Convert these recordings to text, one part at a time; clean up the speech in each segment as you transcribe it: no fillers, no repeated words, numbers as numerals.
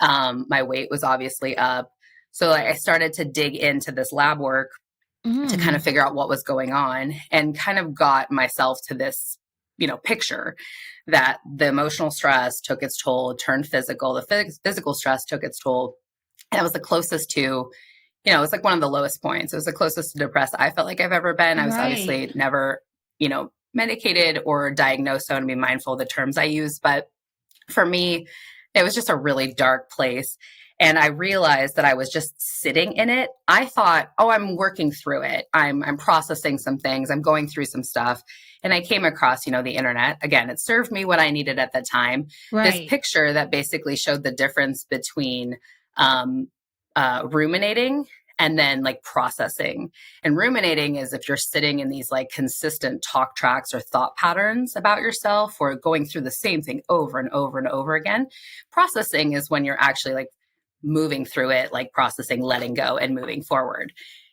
My weight was obviously up. So I started to dig into this lab work to kind of figure out what was going on, and kind of got myself to this, picture that the emotional stress took its toll, turned physical, the physical stress took its toll. And it was the closest to, it was like one of the lowest points. It was the closest to depressed I felt like I've ever been. I was obviously never, medicated or diagnosed. So I want to be mindful of the terms I use. But for me, it was just a really dark place. And I realized that I was just sitting in it. I thought, oh, I'm working through it. I'm processing some things. I'm going through some stuff. And I came across, the internet. Again, it served me what I needed at the time. This picture that basically showed the difference between ruminating and then like processing. And ruminating is if you're sitting in these like consistent talk tracks or thought patterns about yourself, or going through the same thing over and over and over again. Processing is when you're actually like moving through it, like processing, letting go, and moving forward.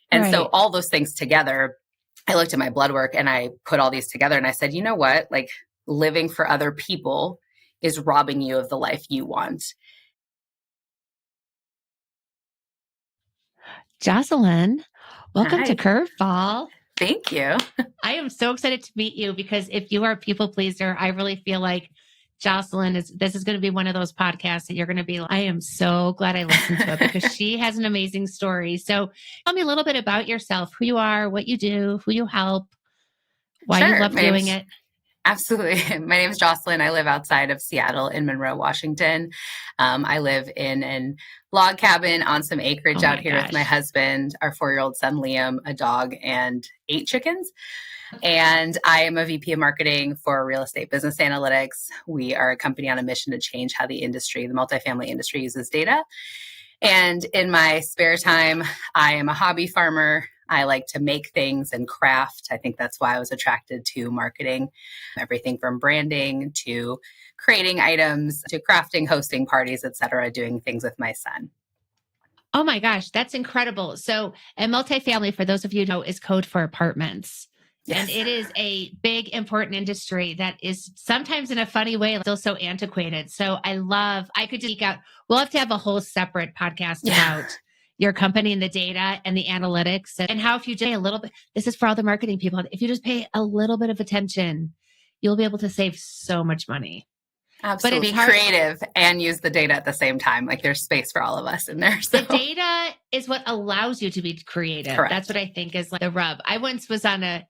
And so all those things together, I looked at my blood work and I put all these together and I said, you know what? Like, living for other people is robbing you of the life you want. Jocelyn, welcome to Curveball. Thank you. I am so excited to meet you, because if you are a people pleaser, I really feel like Jocelyn this is going to be one of those podcasts that you're going to be like, I am so glad I listened to it, because she has an amazing story. So tell me a little bit about yourself, who you are, what you do, who you help, why you love doing it. Absolutely. My name is Jocelyn. I live outside of Seattle in Monroe, Washington. I live in a log cabin on some acreage out here with my husband, our 4-year-old son, Liam, a dog, and 8 chickens. And I am a VP of marketing for real estate business analytics. We are a company on a mission to change how the multifamily industry uses data. And in my spare time, I am a hobby farmer. I like to make things and craft. I think that's why I was attracted to marketing. Everything from branding to creating items to crafting, hosting parties, etc., doing things with my son. Oh my gosh, that's incredible. So a multifamily, for those of you who know, is code for apartments. Yes. And it is a big, important industry that is sometimes in a funny way still so antiquated. So I could geek out. We'll have to have a whole separate podcast about your company and the data and the analytics, and how if you just pay a little bit, this is for all the marketing people, if you just pay a little bit of attention, you'll be able to save so much money. Absolutely. But be creative and use the data at the same time. Like, there's space for all of us in there. So. The data is what allows you to be creative. Correct. That's what I think is like the rub. I once was on a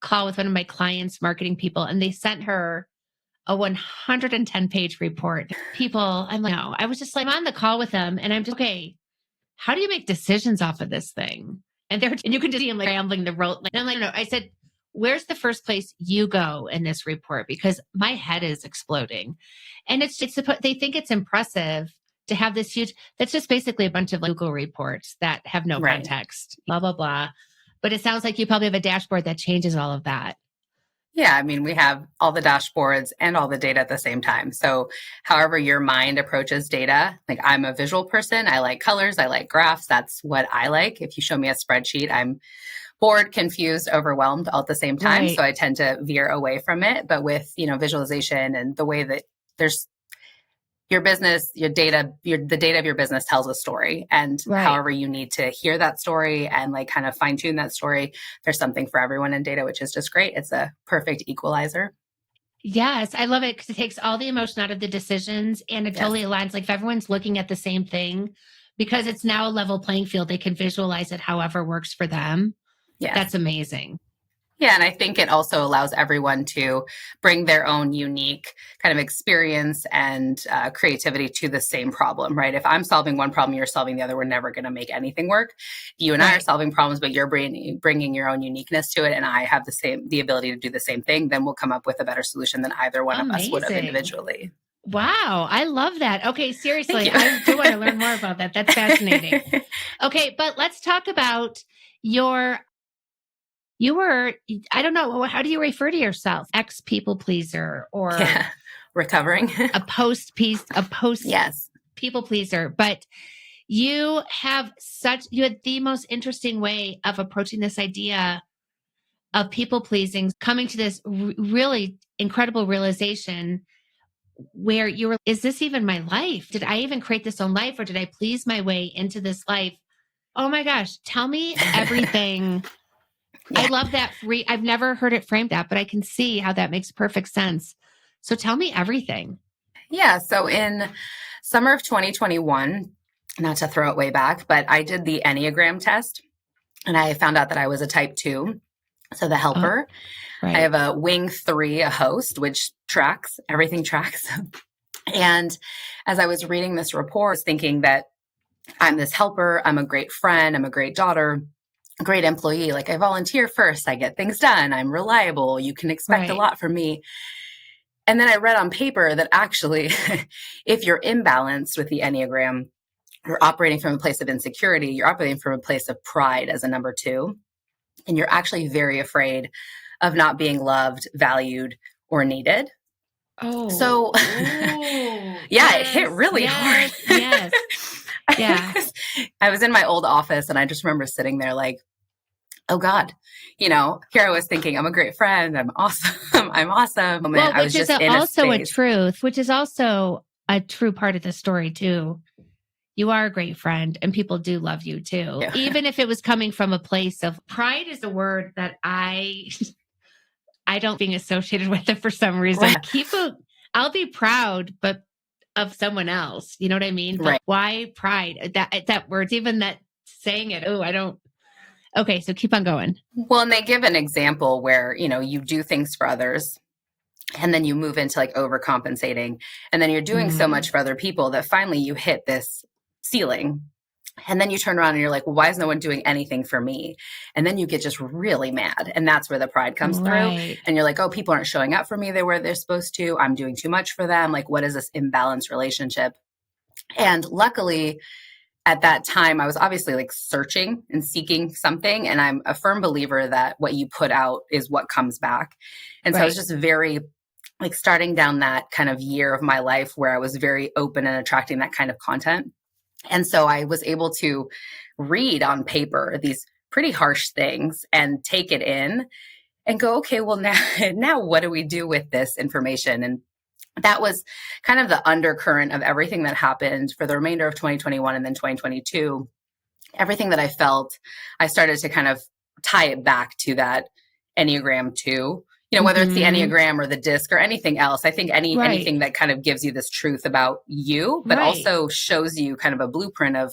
call with one of my clients' marketing people, and they sent her a 110-page report. I'm like, no, I was just like, I'm on the call with them and I'm just, okay, how do you make decisions off of this thing? And you can just see him like rambling the road. And I'm like, no, I said, where's the first place you go in this report? Because my head is exploding. And they think it's impressive to have this huge, that's just basically a bunch of Google reports that have no context, blah, blah, blah. But it sounds like you probably have a dashboard that changes all of that. Yeah, I mean, we have all the dashboards and all the data at the same time. So however your mind approaches data, like, I'm a visual person. I like colors. I like graphs. That's what I like. If you show me a spreadsheet, I'm bored, confused, overwhelmed all at the same time. Right. So I tend to veer away from it. But with, visualization and the way that there's your business, your data, the data of your business tells a story. And however you need to hear that story and like kind of fine tune that story, there's something for everyone in data, which is just great. It's a perfect equalizer. Yes, I love it because it takes all the emotion out of the decisions, and it totally aligns. Like, if everyone's looking at the same thing, because it's now a level playing field, they can visualize it however works for them. Yeah, that's amazing. Yeah. And I think it also allows everyone to bring their own unique kind of experience and creativity to the same problem, right? If I'm solving one problem, you're solving the other, we're never going to make anything work. You and I are solving problems, but you're bringing your own uniqueness to it. And I have the ability to do the same thing. Then we'll come up with a better solution than either one of us would have individually. Wow. I love that. Okay. Seriously. I do want to learn more about that. That's fascinating. Okay. But let's talk about I don't know, how do you refer to yourself? Ex-people pleaser or recovering a post people pleaser. But you had the most interesting way of approaching this idea of people pleasing, coming to this really incredible realization. where you were, is this even my life? Did I even create this own life, or did I please my way into this life? Oh my gosh, tell me everything. Yeah. I love that. I've never heard it framed that, but I can see how that makes perfect sense. So tell me everything. Yeah. So in summer of 2021, not to throw it way back, but I did the Enneagram test and I found out that I was a type 2. So the helper. Right. I have a wing 3, a host, which tracks, everything tracks. And as I was reading this report, I was thinking that I'm this helper, I'm a great friend, I'm a great daughter, great employee. Like I volunteer first, I get things done, I'm reliable, you can expect a lot from me. And then I read on paper that actually, if you're imbalanced with the Enneagram, you're operating from a place of insecurity, you're operating from a place of pride as a number 2. And you're actually very afraid of not being loved, valued, or needed. Oh, so yeah, yes, it hit really hard. Yes. Yeah. I was in my old office and I just remember sitting there like, oh God, here I was thinking, I'm a great friend. I'm awesome. I'm awesome. Well, which is also a truth, which is also a true part of the story too. You are a great friend and people do love you too. Yeah. Even if it was coming from a place of pride is a word that I don't being associated with it for some reason. Right. I'll be proud, but of someone else, you know what I mean? But right. Why pride? That word's even that saying it. Oh, I don't. Okay. So keep on going. Well, and they give an example where, you do things for others. And then you move into like overcompensating. And then you're doing so much for other people that finally you hit this ceiling. And then you turn around and you're like, well, why is no one doing anything for me? And then you get just really mad. And that's where the pride comes through. And you're like, oh, people aren't showing up for me the way they're supposed to. I'm doing too much for them. Like, what is this imbalanced relationship? And luckily, at that time, I was obviously like searching and seeking something. And I'm a firm believer that what you put out is what comes back. And so I was just very like starting down that kind of year of my life where I was very open and attracting that kind of content. And so I was able to read on paper these pretty harsh things and take it in and go, okay, well, now what do we do with this information? And that was kind of the undercurrent of everything that happened for the remainder of 2021 and then 2022. Everything that I felt, I started to kind of tie it back to that Enneagram 2. Whether it's the Enneagram or the disc or anything else, I think anything that kind of gives you this truth about you, but also shows you kind of a blueprint of,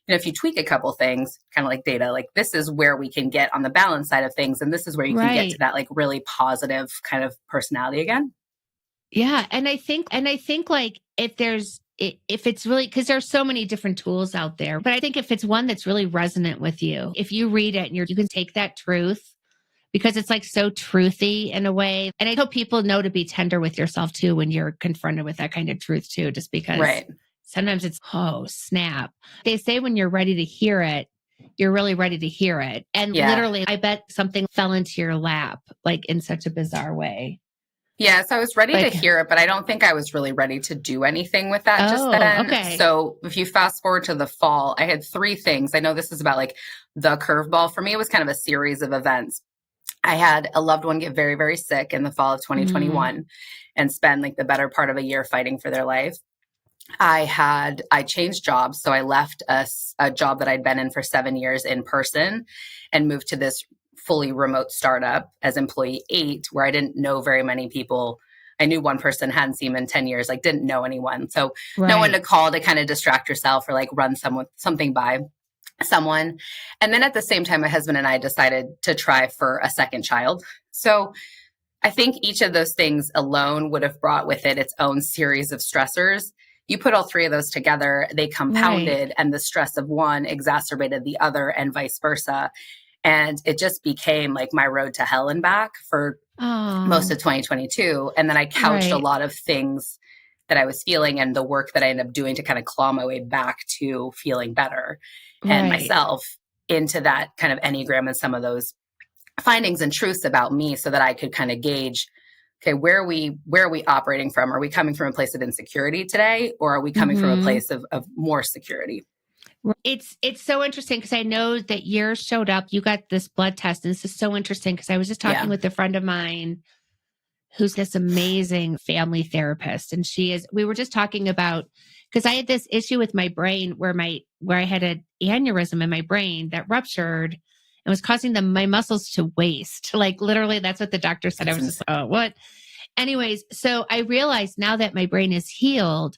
if you tweak a couple things, kind of like data, like this is where we can get on the balance side of things. And this is where you can get to that like really positive kind of personality again. Yeah. And I think like if it's really, because there's so many different tools out there, but I think if it's one that's really resonant with you, if you read it and you can take that truth, because it's like so truthy in a way. And I hope people know to be tender with yourself too when you're confronted with that kind of truth too, just because sometimes it's, oh, snap. They say when you're ready to hear it, you're really ready to hear it. And literally, I bet something fell into your lap, like in such a bizarre way. Yes, I was ready to hear it, but I don't think I was really ready to do anything with that just then. Okay. So if you fast forward to the fall, I had 3 things. I know this is about like the curveball. For me, it was kind of a series of events. I had a loved one get very, very sick in the fall of 2021 and spend like the better part of a year fighting for their life. I changed jobs. So I left a job that I'd been in for 7 years in person and moved to this fully remote startup as employee 8, where I didn't know very many people. I knew one person, hadn't seen him in 10 years, like didn't know anyone. So no one to call to kind of distract yourself or like run something by someone. And then at the same time, my husband and I decided to try for a second child. So I think each of those things alone would have brought with it its own series of stressors. You put all 3 of those together, they compounded, and the stress of one exacerbated the other and vice versa. And it just became like my road to hell and back for most of 2022. And then I couched a lot of things that I was feeling and the work that I ended up doing to kind of claw my way back to feeling better and myself into that kind of Enneagram and some of those findings and truths about me so that I could kind of gauge, okay, where are we operating from? Are we coming from a place of insecurity today, or are we coming from a place of more security? It's so interesting because I know that yours showed up. You got this blood test, and this is so interesting because I was just talking with a friend of mine who's this amazing family therapist. And we were just talking about, because I had this issue with my brain where I had an aneurysm in my brain that ruptured and was causing my muscles to waste. Like literally, that's what the doctor said. I was just like, oh, what? Anyways, so I realized now that my brain is healed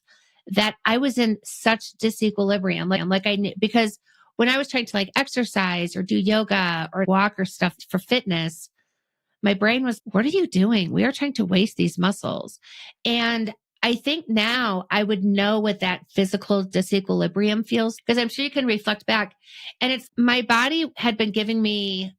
that I was in such disequilibrium. Because when I was trying to like exercise or do yoga or walk or stuff for fitness, my brain was, what are you doing? We are trying to waste these muscles. And I think now I would know what that physical disequilibrium feels, because I'm sure you can reflect back. And my body had been giving me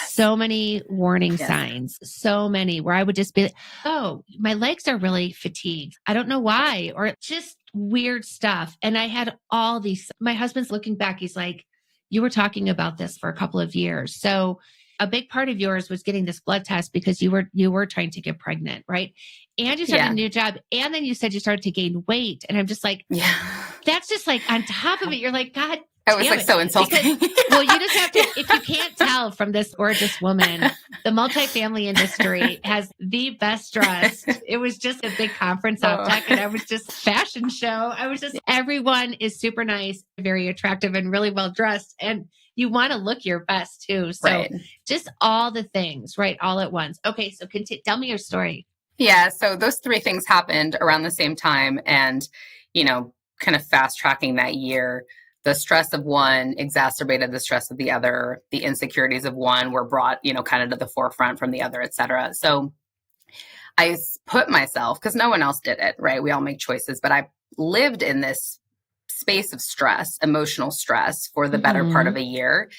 so many warning signs, so many where I would just be like, oh, my legs are really fatigued. I don't know why, or just weird stuff. And I had all these, my husband's looking back. He's like, you were talking about this for a couple of years. So a big part of yours was getting this blood test because you were trying to get pregnant, right? And you started a new job. And then you said you started to gain weight. And I'm just like, that's just like on top of it. You're like, God, I was like so insulting. Well, you just have to, if you can't tell from this gorgeous woman, the multifamily industry has the best dressed. It was just a big conference object and I was just fashion show. Everyone is super nice, very attractive and really well dressed. And you want to look your best too. So just all the things, right? All at once. Okay. So tell me your story. Yeah. So those three things happened around the same time and, kind of fast tracking that year. The stress of one exacerbated the stress of the other. The insecurities of one were brought, kind of to the forefront from the other, et cetera. So I put myself, because no one else did it, right? We all make choices, but I lived in this space of stress, emotional stress for the better part of a year.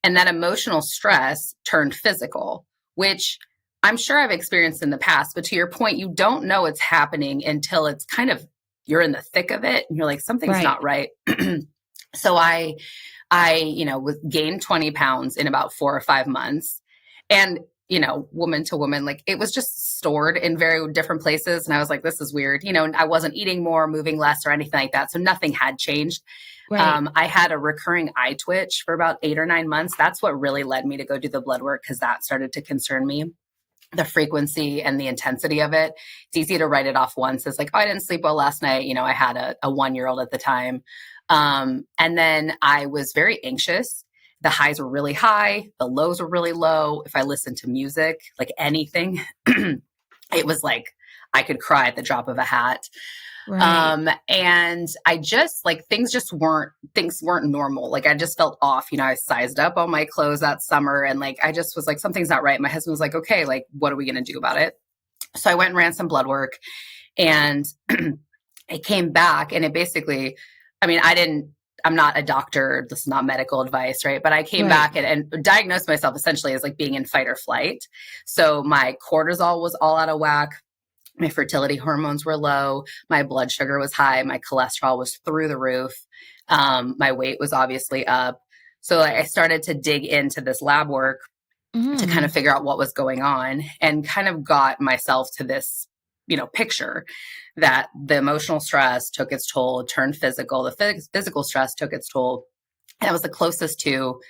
And that emotional stress turned physical, which I'm sure I've experienced in the past. But to your point, you don't know it's happening until it's kind of, you're in the thick of it and you're like, something's not right. So I gained 20 pounds in about 4 or 5 months and, woman to woman, like it was just stored in very different places. And I was like, this is weird. I wasn't eating more, moving less or anything like that. So nothing had changed. Right. I had a recurring eye twitch for about 8 or 9 months. That's what really led me to go do the blood work because that started to concern me. The frequency and the intensity of it. It's easy to write it off once. It's like, oh, I didn't sleep well last night. I had a 1-year-old at the time. And then I was very anxious. The highs were really high. The lows were really low. If I listened to music, like anything, it was like I could cry at the drop of a hat. Right. And I just things weren't normal. Like I just felt off, I sized up all my clothes that summer and I just was like, something's not right. My husband was like, okay, what are we going to do about it? So I went and ran some blood work and I came back and it basically, I'm not a doctor. This is not medical advice, right? But I came back and diagnosed myself essentially as being in fight or flight. So my cortisol was all out of whack. My fertility hormones were low. My blood sugar was high. My cholesterol was through the roof. My weight was obviously up. So I started to dig into this lab work to kind of figure out what was going on and kind of got myself to this, picture that the emotional stress took its toll, turned physical. The physical stress took its toll. And it was the closest to,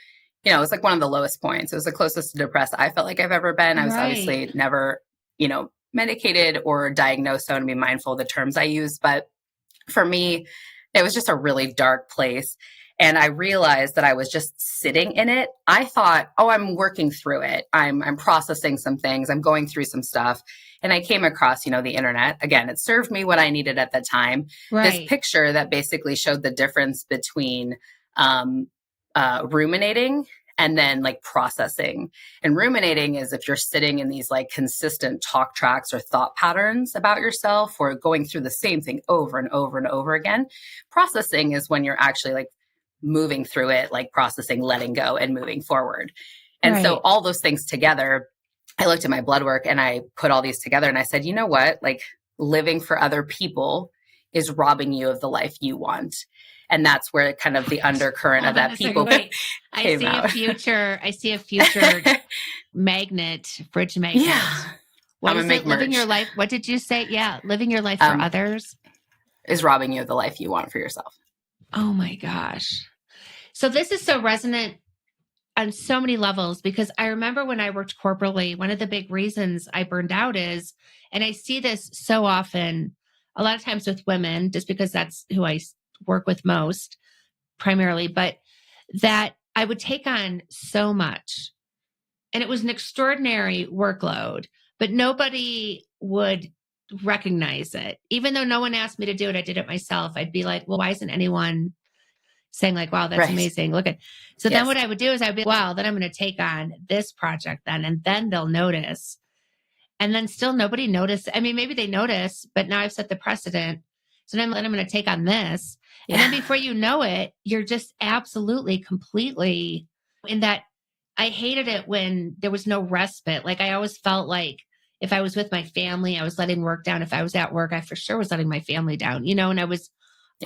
it was one of the lowest points. It was the closest to depressed I felt like I've ever been. I was obviously never, medicated or diagnosed. So I want to be mindful of the terms I use. But for me, it was just a really dark place. And I realized that I was just sitting in it. I thought, oh, I'm working through it. I'm processing some things. I'm going through some stuff. And I came across, the internet. Again, it served me what I needed at the time. Right. This picture that basically showed the difference between ruminating and then processing. And ruminating is if you're sitting in these consistent talk tracks or thought patterns about yourself or going through the same thing over and over and over again. Processing is when you're actually moving through it, processing, letting go and moving forward. And so all those things together, I looked at my blood work and I put all these together and I said, you know what, living for other people is robbing you of the life you want. And that's where kind of the undercurrent of that people I see a future magnet, fridge magnet. Yeah. What is it? Living your life. What did you say? Yeah. Living your life for others is robbing you of the life you want for yourself. Oh my gosh. So this is so resonant on so many levels, because I remember when I worked corporately, one of the big reasons I burned out is, and I see this so often, a lot of times with women, just because that's who I work with most primarily, but that I would take on so much and it was an extraordinary workload, but nobody would recognize it. Even though no one asked me to do it, I did it myself. I'd be like, well, why isn't anyone saying like, wow, that's amazing. Look at, so then what I would do is I'd be, wow, then I'm going to take on this project then, and then they'll notice. And then still nobody noticed. I mean, maybe they notice, but now I've set the precedent. So then I'm going to take on this. And then before you know it, you're just absolutely, completely in that. I hated it when there was no respite. Like I always felt like if I was with my family, I was letting work down. If I was at work, I for sure was letting my family down, you know, and I was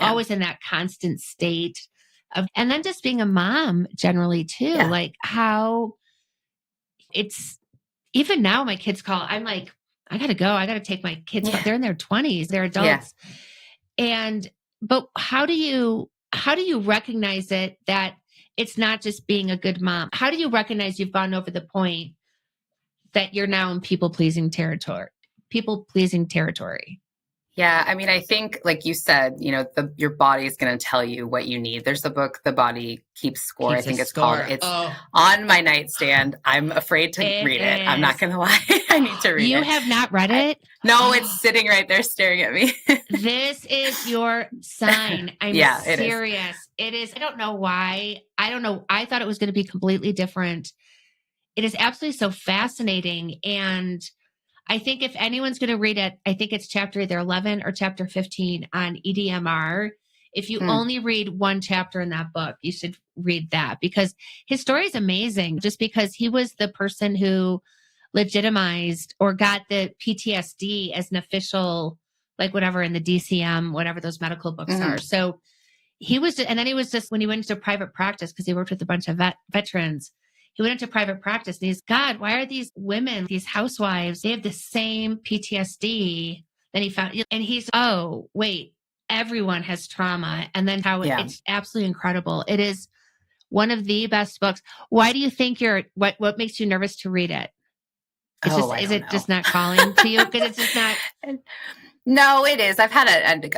always in that constant state of, and then just being a mom generally too, like how it's, even now my kids call, I'm like, I got to go. I got to take my kids. They're in their 20s. They're adults. But how do you recognize it that it's not just being a good mom? How do you recognize you've gone over the point that you're now in people pleasing territory? Yeah. I mean, I think, like you said, you know, your body is going to tell you what you need. There's a book, The Body Keeps Score. I think it's called. It's on my nightstand. I'm afraid to read it. I'm not going to lie. I need to read it. You have not read it? No, it's sitting right there staring at me. This is your sign. I'm serious. It is. I don't know why. I don't know. I thought it was going to be completely different. It is absolutely so fascinating. And I think if anyone's going to read it, I think it's chapter either 11 or chapter 15 on EDMR. If you only read one chapter in that book, you should read that, because his story is amazing, just because he was the person who legitimized or got the PTSD as an official, like whatever in the DCM, whatever those medical books are. So he was, and then he was just, when he went into private practice, because he worked with a bunch of veterans, he went into private practice and he's, God, why are these women, these housewives, they have the same PTSD? Then he found, and he's, oh, wait, everyone has trauma. And then how it's absolutely incredible. It is one of the best books. Why do you think what makes you nervous to read it? Is it just not calling to you? Because it's just not. No, it is. I've had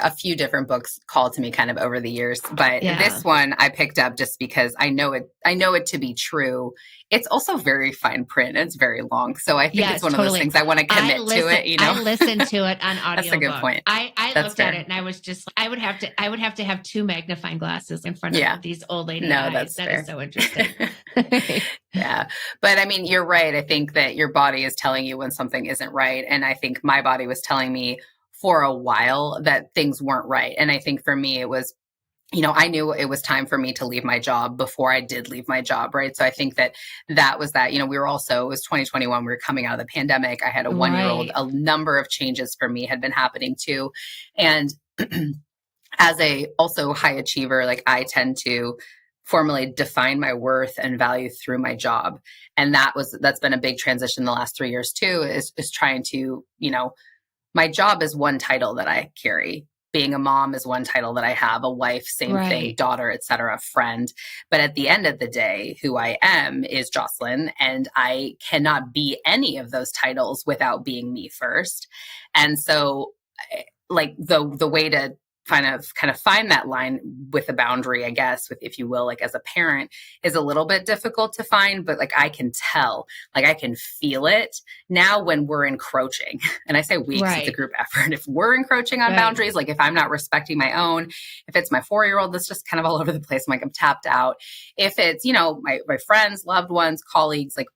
a few different books called to me kind of over the years, but this one I picked up just because I know it to be true. It's also very fine print. It's very long. So I think it's one of those things I want to commit to it, you know. I listened to it on audio. That's a good point. I looked at it and I was just, I would have to have two magnifying glasses in front of these old lady eyes. That is so interesting. Yeah. But I mean, you're right. I think that your body is telling you when something isn't right. And I think my body was telling me for a while that things weren't right. And I think for me, it was, you know, I knew it was time for me to leave my job before I did leave my job. Right. So I think that was that, you know, it was 2021. We were coming out of the pandemic. I had a 1-year-old, a number of changes for me had been happening too. And as a also high achiever, like I tend to formally define my worth and value through my job. And that's been a big transition the last 3 years too, is trying to, you know, my job is one title that I carry. Being a mom is one title that I have, a wife, same thing, daughter, etc., friend. But at the end of the day, who I am is Jocelyn, and I cannot be any of those titles without being me first. And so like the way to kind of find that line with a boundary, I guess, with, if you will, like as a parent, is a little bit difficult to find, but like I can tell, like I can feel it now when we're encroaching. And I say we, 'cause it's a group effort. If we're encroaching on boundaries, like if I'm not respecting my own, if it's my 4-year-old that's just kind of all over the place, I'm like, I'm tapped out. If it's, you know, my friends, loved ones, colleagues, like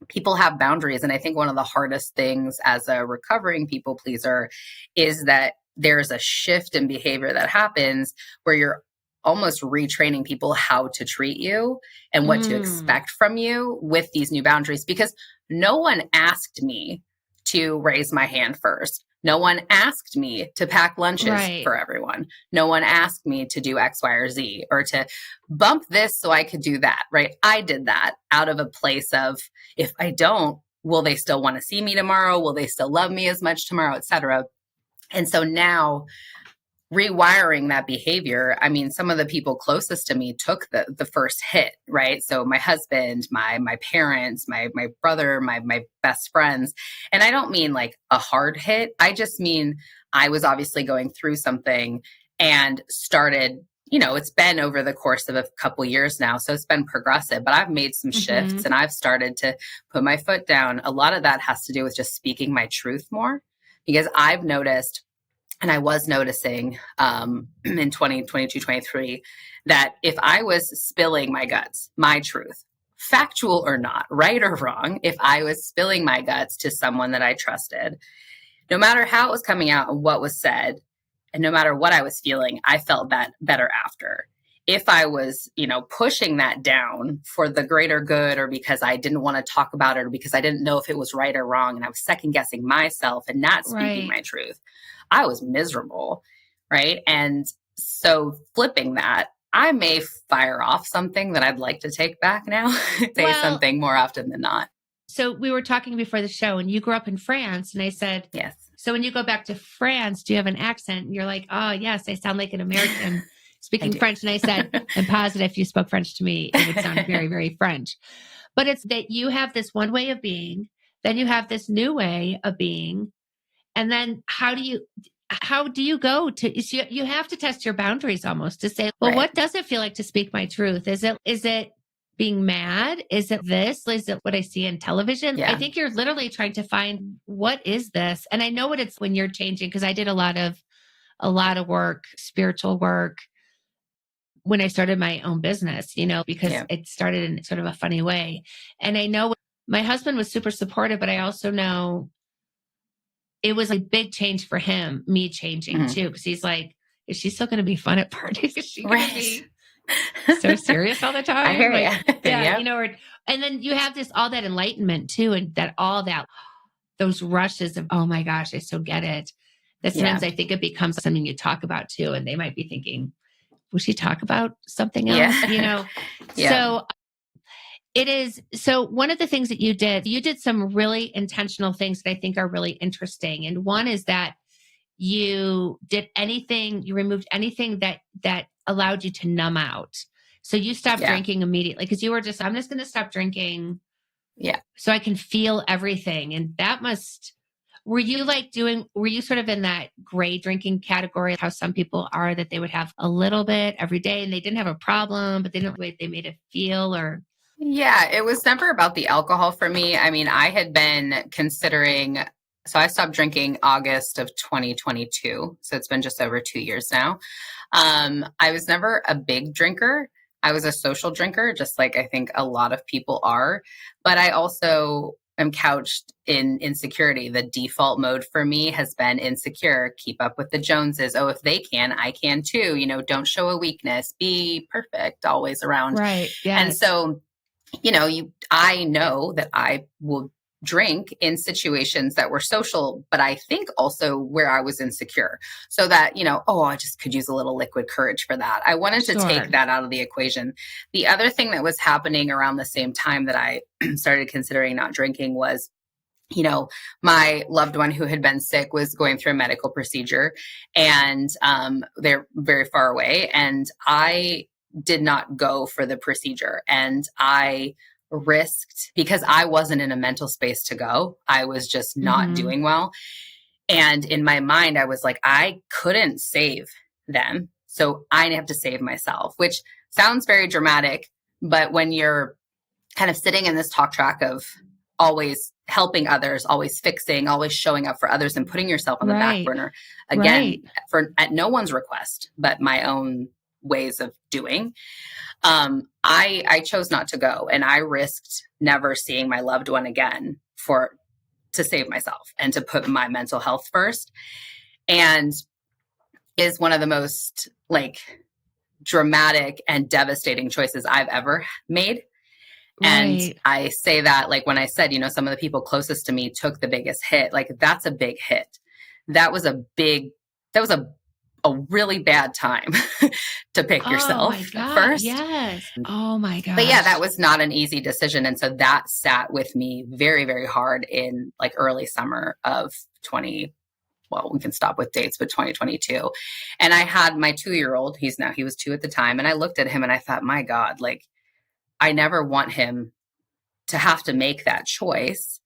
people have boundaries. And I think one of the hardest things as a recovering people pleaser is that there's a shift in behavior that happens where you're almost retraining people how to treat you and what to expect from you with these new boundaries, because no one asked me to raise my hand first. No one asked me to pack lunches for everyone. No one asked me to do X, Y, or Z, or to bump this so I could do that, right? I did that out of a place of, if I don't, will they still want to see me tomorrow? Will they still love me as much tomorrow, et cetera? And so now rewiring that behavior, I mean, some of the people closest to me took the first hit, right? So my husband, my parents, my brother, my best friends. And I don't mean like a hard hit. I just mean I was obviously going through something and started, it's been over the course of a couple years now. So it's been progressive, but I've made some shifts and I've started to put my foot down. A lot of that has to do with just speaking my truth more, because I've noticed, and I was noticing in 2022, 23, that if I was spilling my guts, my truth, factual or not, right or wrong, if I was spilling my guts to someone that I trusted, no matter how it was coming out and what was said, and no matter what I was feeling, I felt that better after. If I was, pushing that down for the greater good, or because I didn't want to talk about it, or because I didn't know if it was right or wrong, and I was second guessing myself and not speaking my truth, I was miserable, right? And so flipping that, I may fire off something that I'd like to take back now, say something more often than not. So we were talking before the show, and you grew up in France, and I said, yes. So when you go back to France, do you have an accent? And you're like, oh, yes, I sound like an American speaking French. And I said, I'm positive if you spoke French to me, it would sound very, very French. But it's that you have this one way of being, then you have this new way of being. And then how do you go to, you have to test your boundaries almost to say, well, what does it feel like to speak my truth? Is it being mad? Is it this? Is it what I see in television? Yeah. I think you're literally trying to find, what is this? And I know what it's when you're changing, because I did a lot of work, spiritual work, when I started my own business, because it started in sort of a funny way. And I know my husband was super supportive, but I also know it was a big change for him, me changing too. Because he's like, is she still going to be fun at parties? Is she going to be so serious all the time? I hear you. Yeah. And then you have all that enlightenment too. And those rushes of, oh my gosh, I so get it. That sometimes I think it becomes something you talk about too. And they might be thinking, will she talk about something else? So it is. So one of the things that you did some really intentional things that I think are really interesting. And one is that you removed anything that allowed you to numb out. So you stopped drinking immediately, because you were just, I'm just going to stop drinking. Yeah. So I can feel everything. And were you sort of in that gray drinking category, how some people are, that they would have a little bit every day and they didn't have a problem, but they didn't they made it feel, or? Yeah, it was never about the alcohol for me. I mean, I had been considering, so I stopped drinking August of 2022. So it's been just over 2 years now. I was never a big drinker. I was a social drinker, just like I think a lot of people are. But I also am couched in insecurity. The default mode for me has been insecure, keep up with the Joneses. Oh, if they can, I can too. Don't show a weakness, be perfect, always around. Right. Yes. And so, I know that I will drink in situations that were social, but I think also where I was insecure. So that, I just could use a little liquid courage for that. I wanted to take that out of the equation. The other thing that was happening around the same time that I started considering not drinking was, my loved one who had been sick was going through a medical procedure, and they're very far away. And I did not go for the procedure. And I risked, because I wasn't in a mental space to go. I was just not doing well. And in my mind, I was like, I couldn't save them. So I have to save myself, which sounds very dramatic. But when you're kind of sitting in this talk track of always helping others, always fixing, always showing up for others, and putting yourself on the back burner, again, at no one's request, but my own ways of doing, I chose not to go, and I risked never seeing my loved one again to save myself and to put my mental health first. And is one of the most dramatic and devastating choices I've ever made. And I say that, when I said, some of the people closest to me took the biggest hit, that's a big hit. That was a really bad time to pick yourself first. Yes. Oh my gosh. But yeah, that was not an easy decision. And so that sat with me very, very hard in early summer of 21. well, we can stop with dates, but 2022. And I had my 2-year-old, he was 2 at the time. And I looked at him and I thought, my God, like, I never want him to have to make that choice.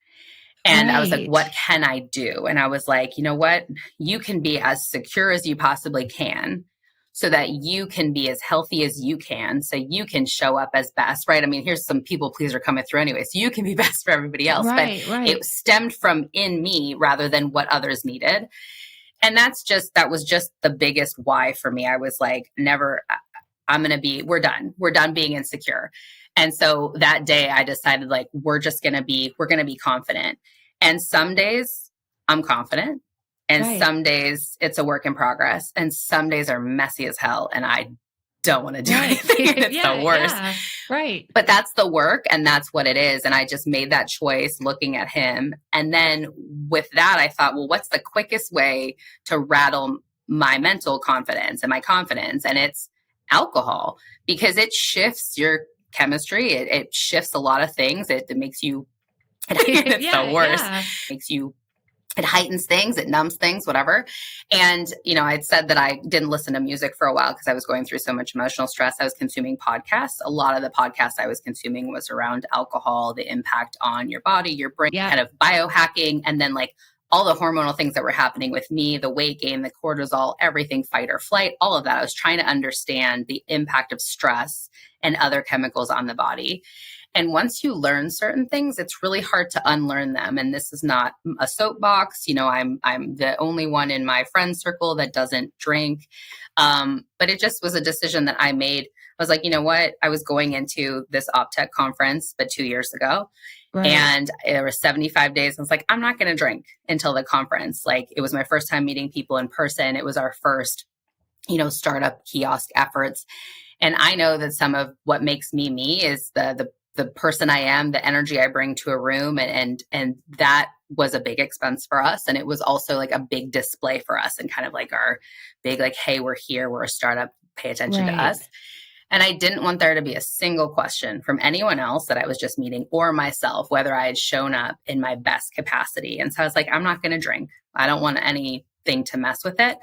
And I was like, what can I do? And I was like, you know what? You can be as secure as you possibly can so that you can be as healthy as you can. So you can show up as best, right? I mean, here's some people pleaser coming through anyway. So you can be best for everybody else. But it stemmed from in me rather than what others needed. And that was just the biggest why for me. I was like, we're done. We're done being insecure. And so that day I decided, like, we're going to be confident. And some days I'm confident and some days it's a work in progress and some days are messy as hell and I don't want to do anything. And it's the worst. Yeah. Right. But that's the work and that's what it is. And I just made that choice looking at him. And then with that, I thought, well, what's the quickest way to rattle my mental confidence and my confidence? And it's alcohol, because it shifts your chemistry. It shifts a lot of things. It makes you, it's the worst. Yeah. It heightens things, it numbs things, whatever. And, I'd said that I didn't listen to music for a while because I was going through so much emotional stress. I was consuming podcasts. A lot of the podcasts I was consuming was around alcohol, the impact on your body, your brain, kind of biohacking, and then like all the hormonal things that were happening with me, the weight gain, the cortisol, everything, fight or flight, all of that. I was trying to understand the impact of stress and other chemicals on the body. And once you learn certain things, it's really hard to unlearn them. And this is not a soapbox. I'm the only one in my friend circle that doesn't drink. But it just was a decision that I made. I was like, you know what? I was going into this OPTEC conference, but 2 years ago. Right. And there were 75 days. I was like, I'm not going to drink until the conference. Like, it was my first time meeting people in person. It was our first, startup kiosk efforts. And I know that some of what makes me me is the person I am, the energy I bring to a room. And that was a big expense for us. And it was also like a big display for us and kind of like our big, like, hey, we're here, we're a startup, pay attention to us. And I didn't want there to be a single question from anyone else that I was just meeting or myself, whether I had shown up in my best capacity. And so I was like, I'm not going to drink. I don't want anything to mess with it.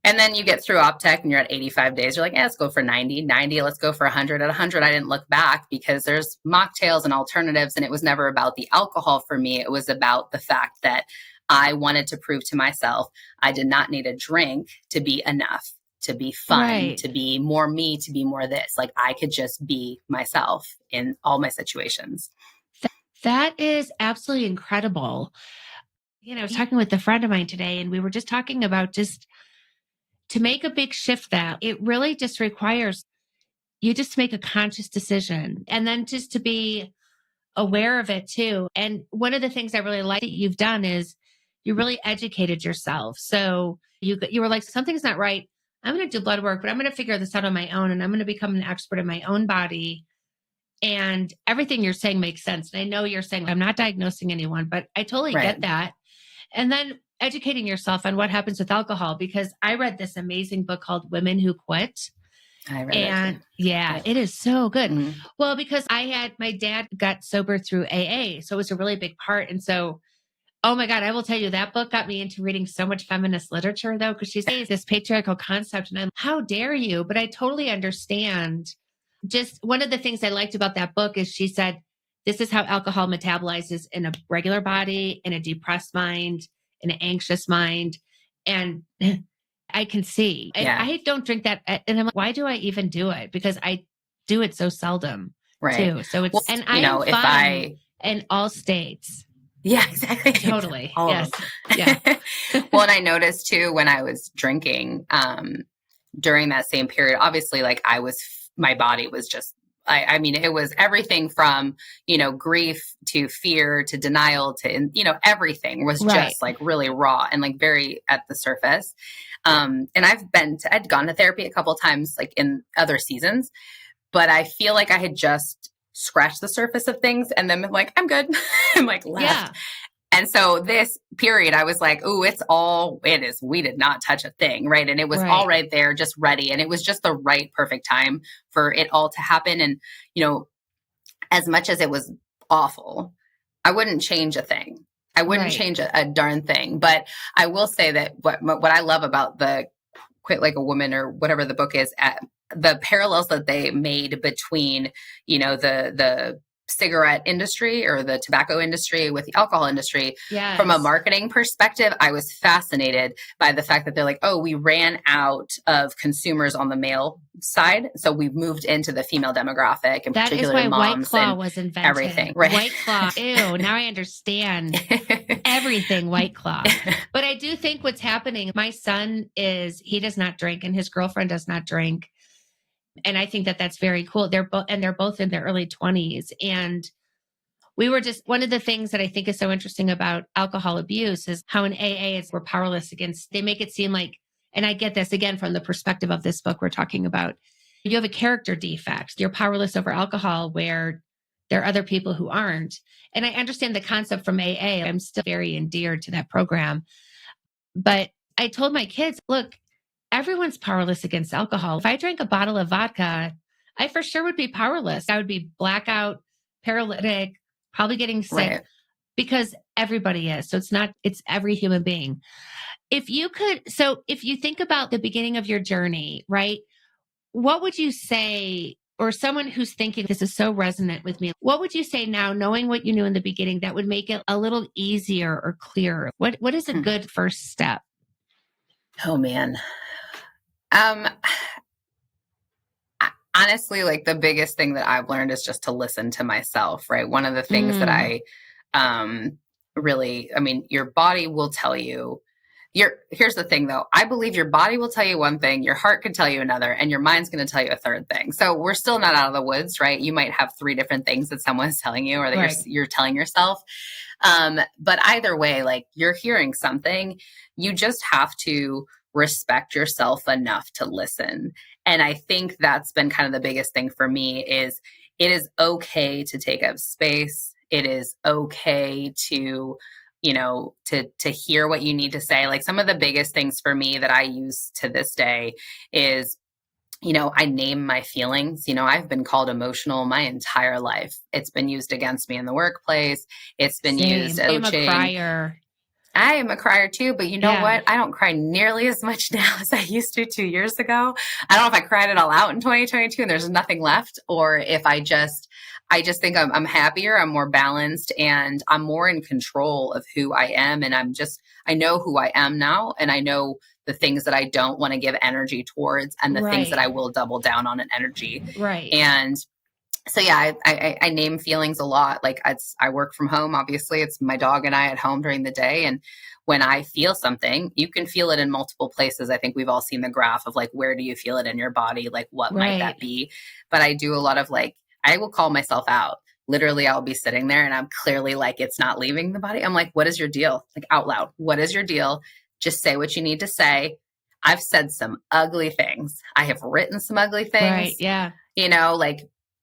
And then you get through OPTEC and you're at 85 days. You're like, let's go for 90, let's go for 100. At 100, I didn't look back because there's mocktails and alternatives. And it was never about the alcohol for me. It was about the fact that I wanted to prove to myself I did not need a drink to be enough, to be fun, to be more me, to be more this. Like, I could just be myself in all my situations. That is absolutely incredible. I was talking with a friend of mine today, and we were just talking about just to make a big shift, that it really just requires you just to make a conscious decision and then just to be aware of it too. And one of the things I really like that you've done is you really educated yourself. So you were like, something's not right. I'm going to do blood work, but I'm going to figure this out on my own. And I'm going to become an expert in my own body. And everything you're saying makes sense. And I know you're saying I'm not diagnosing anyone, but I totally get that. And then educating yourself on what happens with alcohol, because I read this amazing book called Women Who Quit. I read it. Yeah, it is so good. Mm-hmm. Well, because my dad got sober through AA. So it was a really big part. And so, oh my God, I will tell you, that book got me into reading so much feminist literature though, because she's this patriarchal concept. And how dare you? But I totally understand. Just one of the things I liked about that book is she said, this is how alcohol metabolizes in a regular body, in a depressed mind, in an anxious mind. And I can see. Yeah. I don't drink that. And I'm like, why do I even do it? Because I do it so seldom too. So it's, and I am fun in all states. Yeah, exactly. Totally. Yes. Yeah. Well, and I noticed too, when I was drinking, during that same period, obviously, like, my body was just, I mean, it was everything from, grief to fear to denial to, everything was just like really raw and like very at the surface. And I'd gone to therapy a couple of times, like in other seasons, but I feel like I had just scratched the surface of things and then like, I'm good. I'm like left. Yeah. And so this period, I was like, ooh, it is. We did not touch a thing. Right. And it was all right there, just ready. And it was just the right, perfect time for it all to happen. And, as much as it was awful, I wouldn't change a thing. I wouldn't change a darn thing. But I will say that what I love about the Quit Like a Woman, or whatever the book is, the parallels that they made between, the cigarette industry or the tobacco industry with the alcohol industry. Yes. From a marketing perspective, I was fascinated by the fact that they're like, oh, we ran out of consumers on the male side, so we've moved into the female demographic, and particularly moms. White Claw was invented. Everything, right? White Claw. Ew, now I understand everything White Claw. But I do think what's happening, my son he does not drink, and his girlfriend does not drink. And I think that that's very cool. They're both in their early 20s. And we were one of the things that I think is so interesting about alcohol abuse is how in AA we're powerless against, they make it seem like, and I get this again from the perspective of this book we're talking about, you have a character defect. You're powerless over alcohol where there are other people who aren't. And I understand the concept from AA. I'm still very endeared to that program. But I told my kids, look, everyone's powerless against alcohol. If I drank a bottle of vodka, I for sure would be powerless. I would be blackout, paralytic, probably getting sick, right, because everybody is. So it's every human being. If you think about the beginning of your journey, right? What would you say, or someone who's thinking this is so resonant with me, what would you say now, knowing what you knew in the beginning, that would make it a little easier or clearer? What is a good first step? Oh, man. Honestly, like the biggest thing that I've learned is just to listen to myself, right? One of the things that I your body will tell you. Here's the thing though. I believe your body will tell you one thing, your heart can tell you another, and your mind's going to tell you a third thing. So we're still not out of the woods, right? You might have 3 different things that someone's telling you, or that right, you're telling yourself. But either way, like you're hearing something, you just have to respect yourself enough to listen. And I think that's been kind of the biggest thing for me is it is okay to take up space. It is okay to hear what you need to say. Like some of the biggest things for me that I use to this day is, I name my feelings. I've been called emotional my entire life. It's been used against me in the workplace. It's been used as I'm a crier. I am a crier too, but you know what? I don't cry nearly as much now as I used to 2 years ago. I don't know if I cried it all out in 2022 and there's nothing left, or if I just think I'm happier, I'm more balanced, and I'm more in control of who I am. And I know who I am now, and I know the things that I don't want to give energy towards, and the things that I will double down on in energy. Right. And so, yeah, I name feelings a lot. Like I work from home. Obviously, it's my dog and I at home during the day. And when I feel something, you can feel it in multiple places. I think we've all seen the graph of like, where do you feel it in your body? Like, what might that be? But I do a lot of I will call myself out. Literally, I'll be sitting there and I'm clearly like, it's not leaving the body. I'm like, what is your deal? Like out loud, what is your deal? Just say what you need to say. I've said some ugly things. I have written some ugly things. Right. Yeah.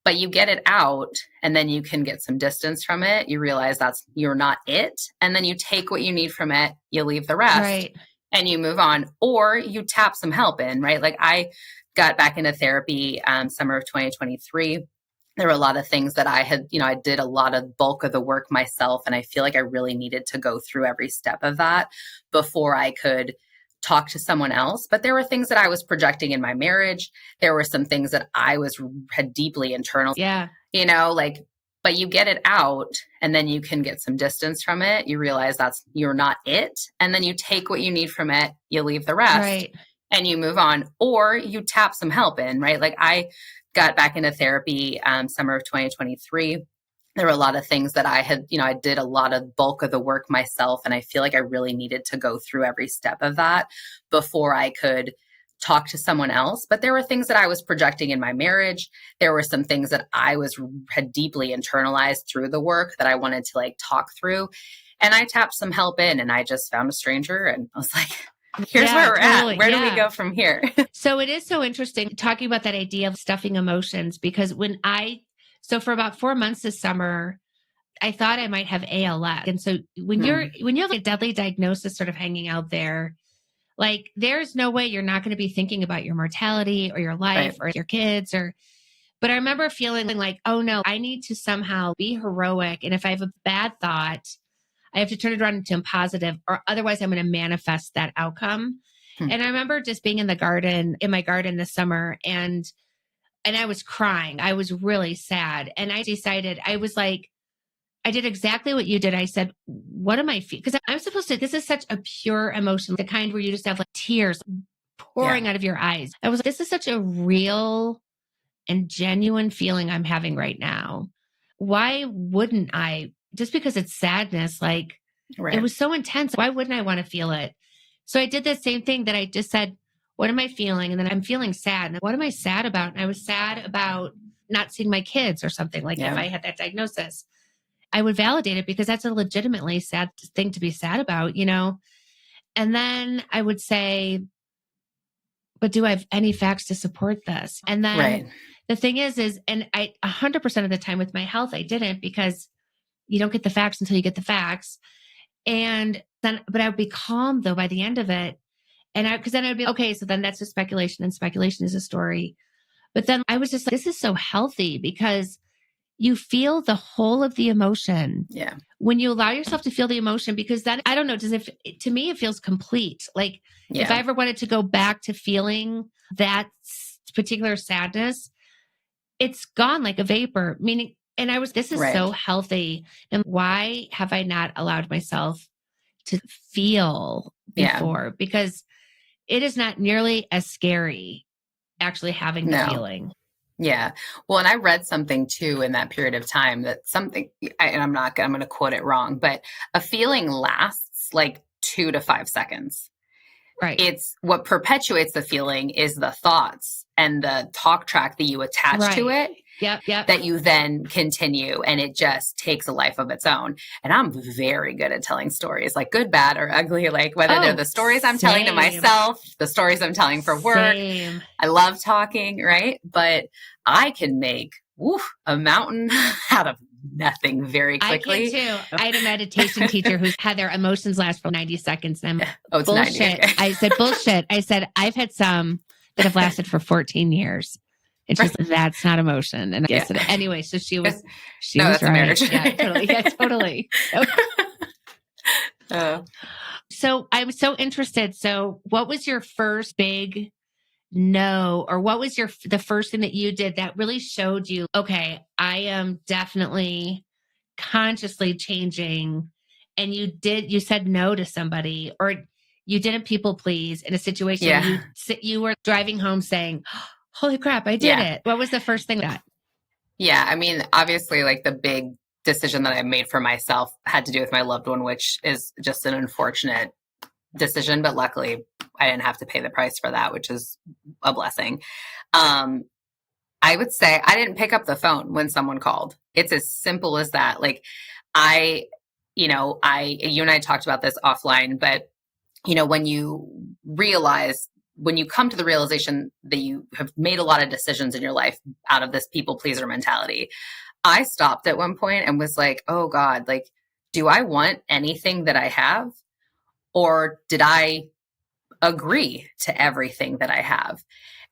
But you get it out and then you can get some distance from it. You realize you're not it. And then you take what you need from it. You leave the rest and you move on, or you tap some help in, right? Like I got back into therapy summer of 2023. There were a lot of things that I had, I did a lot of bulk of the work myself. And I feel like I really needed to go through every step of that before I could talk to someone else. But there were things that I was projecting in my marriage. There were some things that I had deeply internal. Yeah. But you get it out and then you can get some distance from it. You realize you're not it. And then you take what you need from it. You leave the rest and you move on, or you tap some help in, right? Like I got back into therapy summer of 2023. There were a lot of things that I had, I did a lot of bulk of the work myself. And I feel like I really needed to go through every step of that before I could talk to someone else. But there were things that I was projecting in my marriage. There were some things that I had deeply internalized through the work that I wanted to talk through. And I tapped some help in, and I just found a stranger and I was like, here's where we're at. Where do we go from here? So it is so interesting talking about that idea of stuffing emotions, because so for about 4 months this summer, I thought I might have ALS. And so when you have a deadly diagnosis sort of hanging out there, like there's no way you're not going to be thinking about your mortality or your life or your kids but I remember feeling like, oh no, I need to somehow be heroic. And if I have a bad thought, I have to turn it around into a positive, or otherwise I'm going to manifest that outcome. And I remember just being in my garden this summer, and I was crying. I was really sad. And I decided, I was like, I did exactly what you did. I said, what am I feeling? Because I'm supposed to, this is such a pure emotion, the kind where you just have like tears pouring out of your eyes. I was like, this is such a real and genuine feeling I'm having right now. Why wouldn't I? Just because it's sadness, like it was so intense. Why wouldn't I want to feel it? So I did the same thing that I just said, what am I feeling? And then I'm feeling sad. And what am I sad about? And I was sad about not seeing my kids or something, like if I had that diagnosis. I would validate it because that's a legitimately sad thing to be sad about, you know? And then I would say, but do I have any facts to support this? And then the thing is, and I 100% of the time with my health, I didn't, because you don't get the facts until you get the facts. And then, but I would be calm though by the end of it. And because then I would be, okay, so then that's just speculation, and speculation is a story. But then I was just like, this is so healthy because you feel the whole of the emotion. Yeah. When you allow yourself to feel the emotion, because then, I don't know, to me, it feels complete. Like if I ever wanted to go back to feeling that particular sadness, it's gone like a vapor, meaning, and this is so healthy. And why have I not allowed myself to feel before? Because it is not nearly as scary actually having the feeling. Yeah. Well, and I read something too in that period of time that and I'm going to quote it wrong, but a feeling lasts like 2 to 5 seconds. Right. It's what perpetuates the feeling is the thoughts and the talk track that you attach to it. Yep. That you then continue, and it just takes a life of its own. And I'm very good at telling stories, like good, bad, or ugly, like whether they're the stories I'm telling to myself, the stories I'm telling for work. I love talking, right? But I can make a mountain out of nothing very quickly. I can too. I had a meditation teacher who's had their emotions last for 90 seconds. And I'm it's bullshit. 90. Okay. I said, bullshit. I said, I've had some that have lasted for 14 years. And she's like, that's not emotion. And I said, anyway, so she was that's right. A marriage. Yeah, totally. Yeah, totally. So I'm so interested. So what was your first big no, or what was the first thing that you did that really showed you, okay, I am definitely consciously changing? And you said no to somebody, or you didn't people please in a situation. You were driving home saying, holy crap, I did it. What was the first thing that? Yeah. I mean, obviously, like the big decision that I made for myself had to do with my loved one, which is just an unfortunate decision, but luckily I didn't have to pay the price for that, which is a blessing. I would say I didn't pick up the phone when someone called. It's as simple as that. Like you and I talked about this offline, but when you come to the realization that you have made a lot of decisions in your life out of this people pleaser mentality, I stopped at one point and was like, oh God, like, do I want anything that I have? Or did I agree to everything that I have?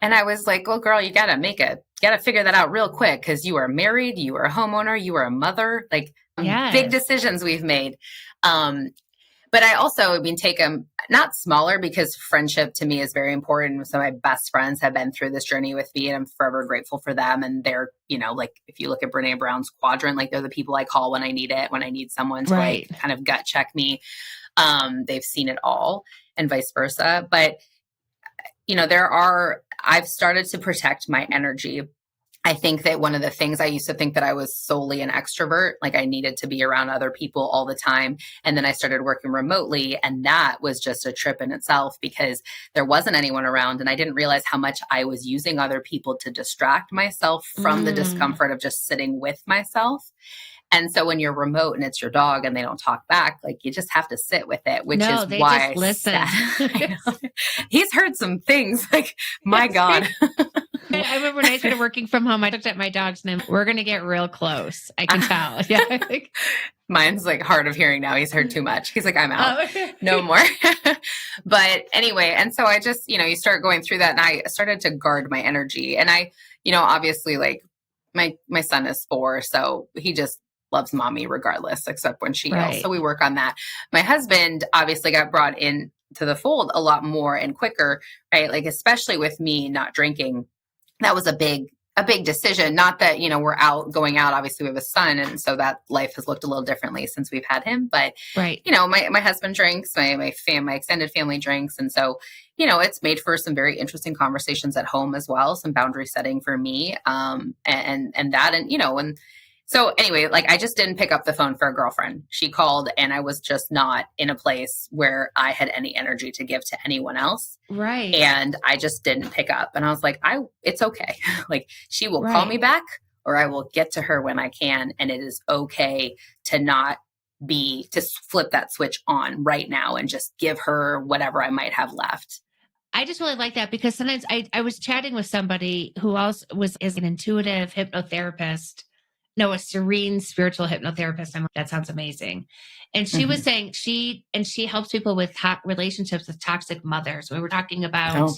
And I was like, well, girl, you got to figure that out real quick, because you are married, you are a homeowner, you are a mother, like big decisions we've made. But I also, take them not smaller, because friendship to me is very important. So my best friends have been through this journey with me, and I'm forever grateful for them. And they're, like if you look at Brene Brown's quadrant, like they're the people I call when I need it, when I need someone to like kind of gut check me. They've seen it all, and vice versa. But, I've started to protect my energy. I think that one of the things, I used to think that I was solely an extrovert, like I needed to be around other people all the time. And then I started working remotely, and that was just a trip in itself, because there wasn't anyone around, and I didn't realize how much I was using other people to distract myself from the discomfort of just sitting with myself. And so when you're remote and it's your dog and they don't talk back, like you just have to sit with it, which is they why just listen. He's heard some things, like, my God. I remember when I started working from home, I looked at my dog's name. We're going to get real close. I can tell. Yeah. Mine's like hard of hearing now. He's heard too much. He's like, I'm out. No more. But anyway, and so I just, you start going through that, and I started to guard my energy. And I, obviously, like my son is 4, so he just loves mommy regardless, except when she yells. Right. So we work on that. My husband obviously got brought in to the fold a lot more and quicker, right? Like, especially with me not drinking, that was a big decision. Not that, we're going out, obviously we have a son. And so that life has looked a little differently since we've had him. But, right. My husband drinks, my extended family drinks. And so, it's made for some very interesting conversations at home as well. Some boundary setting for me. And so anyway, like, I just didn't pick up the phone for a girlfriend. She called and I was just not in a place where I had any energy to give to anyone else. Right. And I just didn't pick up. And I was like, it's okay. Like, she will call me back, or I will get to her when I can. And it is okay to flip that switch on right now and just give her whatever I might have left. I just really like that, because sometimes I was chatting with somebody who also is an intuitive hypnotherapist. No, a serene spiritual hypnotherapist. I'm like, that sounds amazing. And she was saying she helps people with relationships with toxic mothers. We were talking about,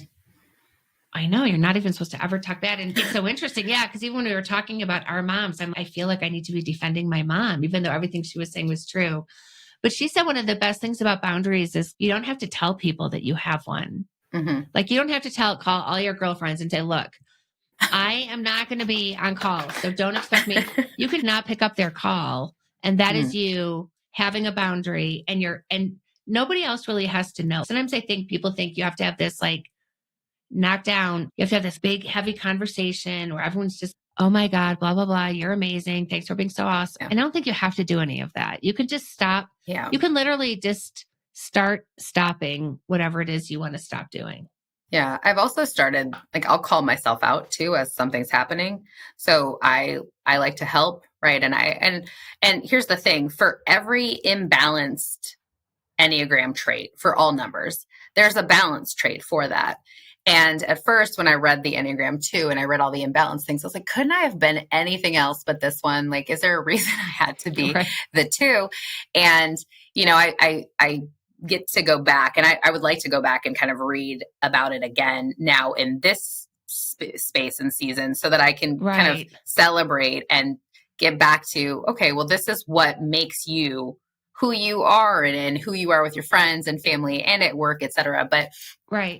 I know you're not even supposed to ever talk that. And it's so interesting. Yeah. Because even when we were talking about our moms, I feel like I need to be defending my mom, even though everything she was saying was true. But she said one of the best things about boundaries is you don't have to tell people that you have one. Like, you don't have to call all your girlfriends and say, look, I am not going to be on call, so don't expect me. You could not pick up their call, and that is you having a boundary, and nobody else really has to know. Sometimes I think people think you have to have this like knockdown. You have to have this big, heavy conversation where everyone's just, oh my God, blah, blah, blah. You're amazing. Thanks for being so awesome. Yeah. And I don't think you have to do any of that. You could just stop. Yeah. You can literally just start stopping whatever it is you want to stop doing. Yeah. I've also started, like, I'll call myself out too as something's happening. So I like to help. Right. And here's the thing, for every imbalanced Enneagram trait, for all numbers, there's a balance trait for that. And at first, when I read the Enneagram 2 and I read all the imbalanced things, I was like, couldn't I have been anything else but this one? Like, is there a reason I had to be the 2? And, I get to go back, and I would like to go back and kind of read about it again now in this space and season, so that I can kind of celebrate and get back to, okay, well, this is what makes you who you are, and who you are with your friends and family and at work, et cetera. But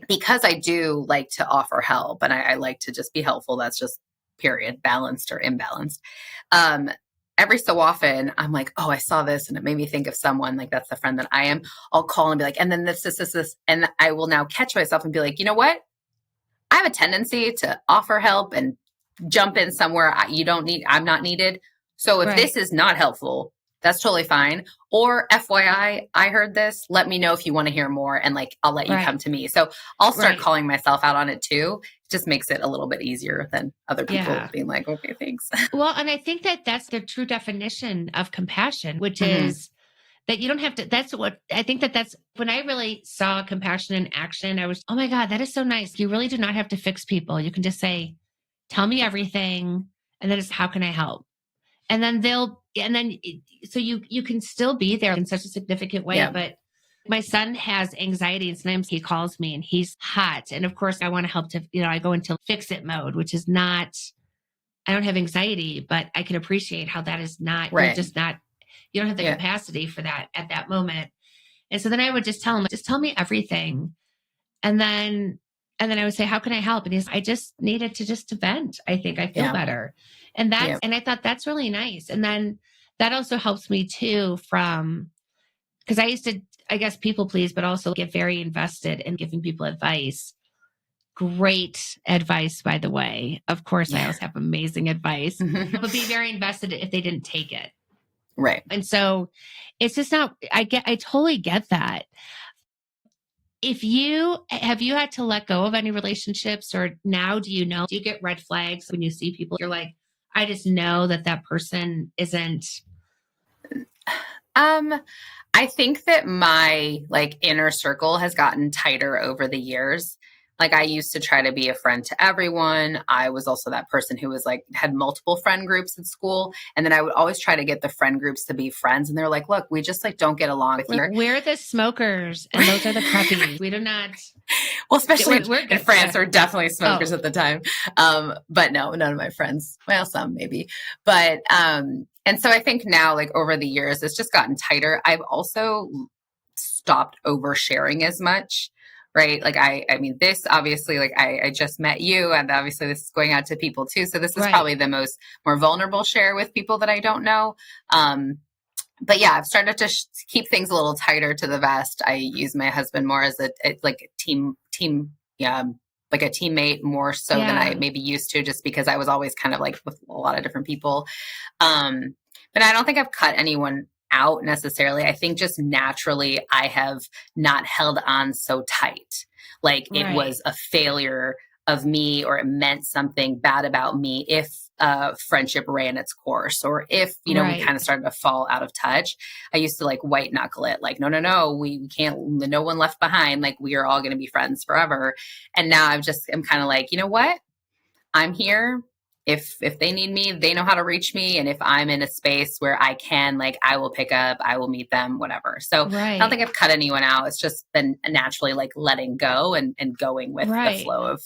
because I do like to offer help, and I like to just be helpful, that's just period, balanced or imbalanced. Every so often I'm like, oh, I saw this and it made me think of someone, like, that's the friend that I am. I'll call and be like, and then this. And I will now catch myself and be like, you know what? I have a tendency to offer help and jump in somewhere I'm not needed. So if this is not helpful, that's totally fine. Or FYI, I heard this, let me know if you want to hear more, and like, I'll let you come to me. So I'll start calling myself out on it too. It just makes it a little bit easier than other people being like, okay, thanks. Well, and I think that that's the true definition of compassion, which is that you don't have to, that's when I really saw compassion in action, I was, oh my God, that is so nice. You really do not have to fix people. You can just say, tell me everything. And then it's, how can I help? And then so you can still be there in such a significant way. Yeah. But my son has anxiety, and sometimes he calls me and he's hot. And of course I want to help I go into fix it mode, which is not, I don't have anxiety, but I can appreciate how that is not, you're just not, you don't have the capacity for that at that moment. And so then I would just tell him, just tell me everything. And then I would say, how can I help? And he's, I just needed to vent. I think I feel better. And and I thought that's really nice. And then that also helps me too because I used to, I guess, people please, but also get very invested in giving people advice. Great advice, by the way. Of course, I always have amazing advice, but be very invested if they didn't take it. Right. And so it's just not, I totally get that. Have you had to let go of any relationships, or now do you get red flags when you see people? You're like, I just know that person isn't. I think that my inner circle has gotten tighter over the years. Like I used to try to be a friend to everyone. I was also that person who was like, had multiple friend groups at school. And then I would always try to get the friend groups to be friends. And they're like, look, we just like don't get along with you. We're the smokers and those are the preppies. We do not. Well, especially in France, we're definitely smokers at the time. But no, none of my friends, well, some maybe, but, and so I think now, like over the years, it's just gotten tighter. I've also stopped oversharing as much. Right. Like, I mean, this obviously, like I just met you and obviously this is going out to people too. So this is probably the more vulnerable share with people that I don't know. But yeah, I've started to keep things a little tighter to the vest. I use my husband more as like a team, like a teammate more so than I maybe used to, just because I was always kind of like with a lot of different people. But I don't think I've cut anyone out necessarily. I think just naturally I have not held on so tight. Like it was a failure of me, or it meant something bad about me if friendship ran its course, or if, we kind of started to fall out of touch. I used to like white knuckle it, like, no, we can't, no one left behind. Like we are all going to be friends forever. And now I'm kind of like, you know what? I'm here. If they need me, they know how to reach me. And if I'm in a space where I can, like, I will pick up, I will meet them, whatever. So I don't think I've cut anyone out. It's just been naturally like letting go and going with the flow of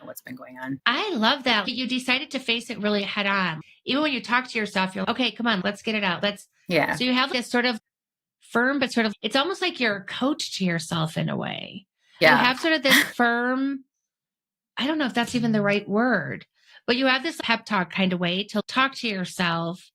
what's been going on. I love that. You decided to face it really head on. Even when you talk to yourself, you're like, okay, come on, let's get it out. So you have this sort of firm, but sort of, it's almost like you're a coach to yourself in a way. Yeah. You have sort of this firm, I don't know if that's even the right word, but you have this pep talk kind of way to talk to yourself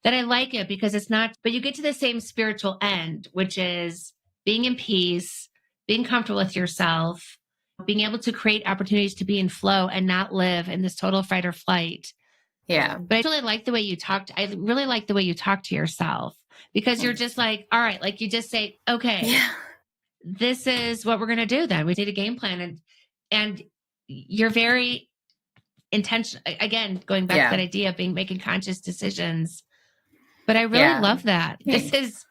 that I like it, because it's not, but you get to the same spiritual end, which is being in peace, being comfortable with yourself, being able to create opportunities to be in flow and not live in this total fight or flight. Yeah. But I really like the way you talked. I really like the way you talk to yourself, because you're just like, all right, like you just say, okay, this is what we're going to do. Then we did a game plan, and you're very intentional. Again, going back to that idea of making conscious decisions. But I really love that. This is,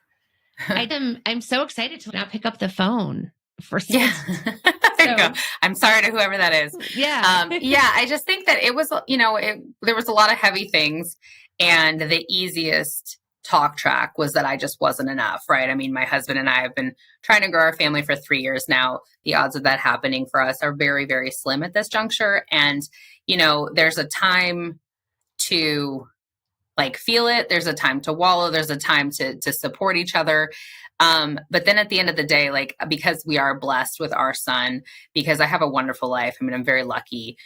I'm so excited to not pick up the phone for There you go. I'm sorry to whoever that is. I just think that it was, there was a lot of heavy things, and the easiest talk track was that I just wasn't enough, right? I mean, my husband and I have been trying to grow our family for 3 years now. The odds of that happening for us are very, very slim at this juncture. And, there's a time to like feel it. There's a time to wallow. There's a time to support each other. But then at the end of the day, like, because we are blessed with our son, because I have a wonderful life, I mean, I'm very lucky.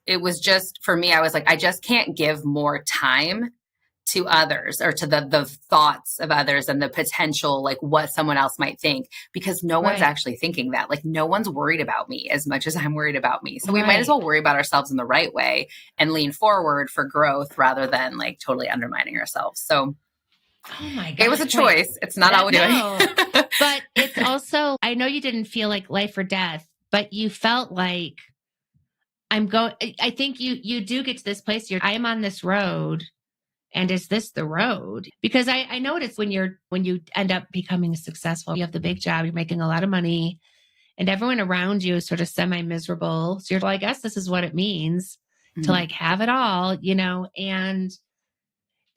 It was just, for me, I was like, I just can't give more time to others, or to the thoughts of others and the potential, like what someone else might think, because no one's actually thinking that. Like no one's worried about me as much as I'm worried about me. So we might as well worry about ourselves in the right way and lean forward for growth rather than like totally undermining ourselves. So oh my God. It was a choice. It's not all we're doing. But it's also, I know you didn't feel like life or death, but you felt like I think you do get to this place. I am on this road. And is this the road? Because I noticed when you end up becoming successful, you have the big job, you're making a lot of money, and everyone around you is sort of semi-miserable. So you're like, I guess this is what it means to like have it all, and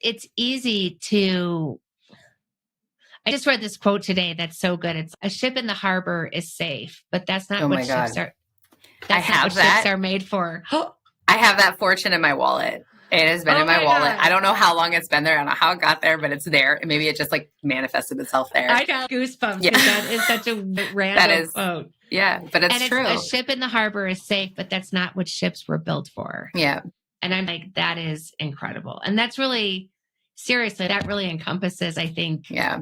it's easy to, I just read this quote today that's so good. It's, a ship in the harbor is safe, but that's not what ships are. That's not what ships are made for. I have that fortune in my wallet. It has been in my wallet. God. I don't know how long it's been there. I don't know how it got there, but it's there. Maybe it just like manifested itself there. I got goosebumps. Yeah. That is such a random quote. Yeah, but it's true. A ship in the harbor is safe, but that's not what ships were built for. Yeah. And I'm like, that is incredible. And that's really, seriously, that really encompasses, I think. Yeah.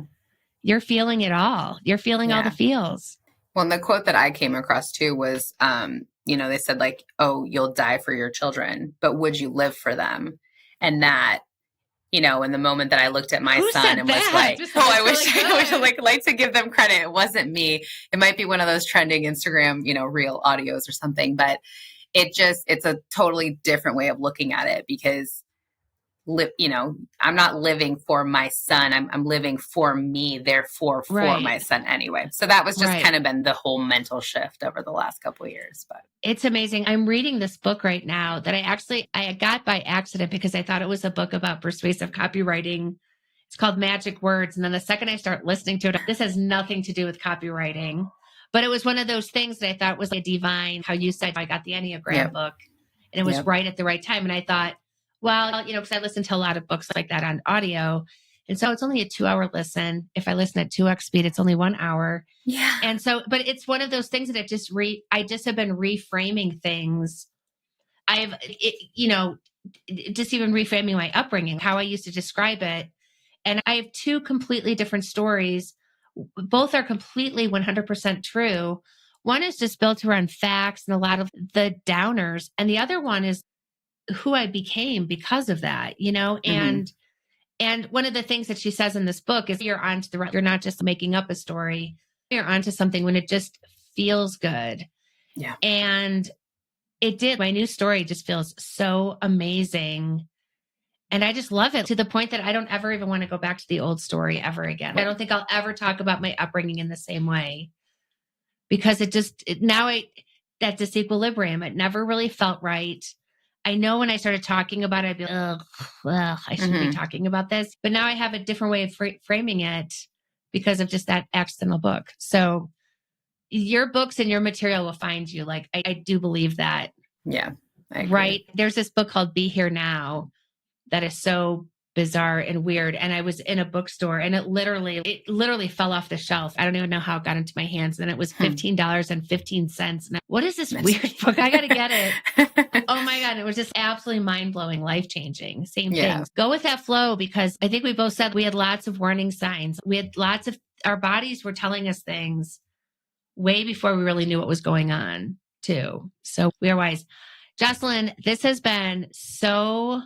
You're feeling it all. You're feeling all the feels. Well, and the quote that I came across too was, they said like, oh, you'll die for your children, but would you live for them? And that, in the moment that I looked at my son and was like, I wish I like to give them credit. It wasn't me. It might be one of those trending Instagram, reel audios or something, but it's a totally different way of looking at it, because I'm not living for my son. I'm living for me, therefore for my son anyway. So that was just kind of been the whole mental shift over the last couple of years. But it's amazing. I'm reading this book right now that I got by accident because I thought it was a book about persuasive copywriting. It's called Magic Words. And then the second I start listening to it, this has nothing to do with copywriting, but it was one of those things that I thought was like divine. How you said, I got the Enneagram book and it was right at the right time. And I thought, well, because I listen to a lot of books like that on audio. And so it's only a 2-hour listen. If I listen at 2x speed, it's only 1 hour. Yeah. And so, but it's one of those things that I just have been reframing things. Just even reframing my upbringing, how I used to describe it. And I have 2 completely different stories. Both are completely 100% true. One is just built around facts and a lot of the downers. And the other one is who I became because of that, and one of the things that she says in this book is you're not just making up a story, you're onto something when it just feels good. Yeah. And my new story just feels so amazing. And I just love it to the point that I don't ever even want to go back to the old story ever again. I don't think I'll ever talk about my upbringing in the same way because that disequilibrium, it never really felt right. I know when I started talking about it, I'd be like, I shouldn't be talking about this. But now I have a different way of framing it because of just that accidental book. So your books and your material will find you. Like, I do believe that. Yeah. Right. There's this book called Be Here Now that is so bizarre and weird. And I was in a bookstore and it literally fell off the shelf. I don't even know how it got into my hands. And it was $15.15. And what is this weird book? I got to get it. Oh my God. It was just absolutely mind-blowing, life-changing. Same things. Go with that flow because I think we both said we had lots of warning signs. Our bodies were telling us things way before we really knew what was going on too. So we are wise. Jocelyn, this has been so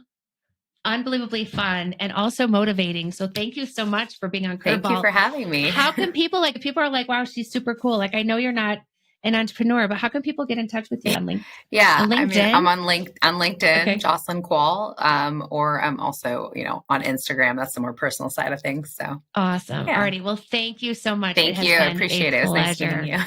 unbelievably fun and also motivating. So thank you so much for being on Curveball. Thank you for having me. How can people are like, wow, she's super cool. Like, I know you're not an entrepreneur, but how can people get in touch with you on LinkedIn? Yeah. On LinkedIn? I'm on LinkedIn, Jocelyn Quall, or I'm also, on Instagram. That's the more personal side of things. So awesome. Yeah. Alrighty. Well, thank you so much. Thank you. I appreciate it. It was nice meeting you.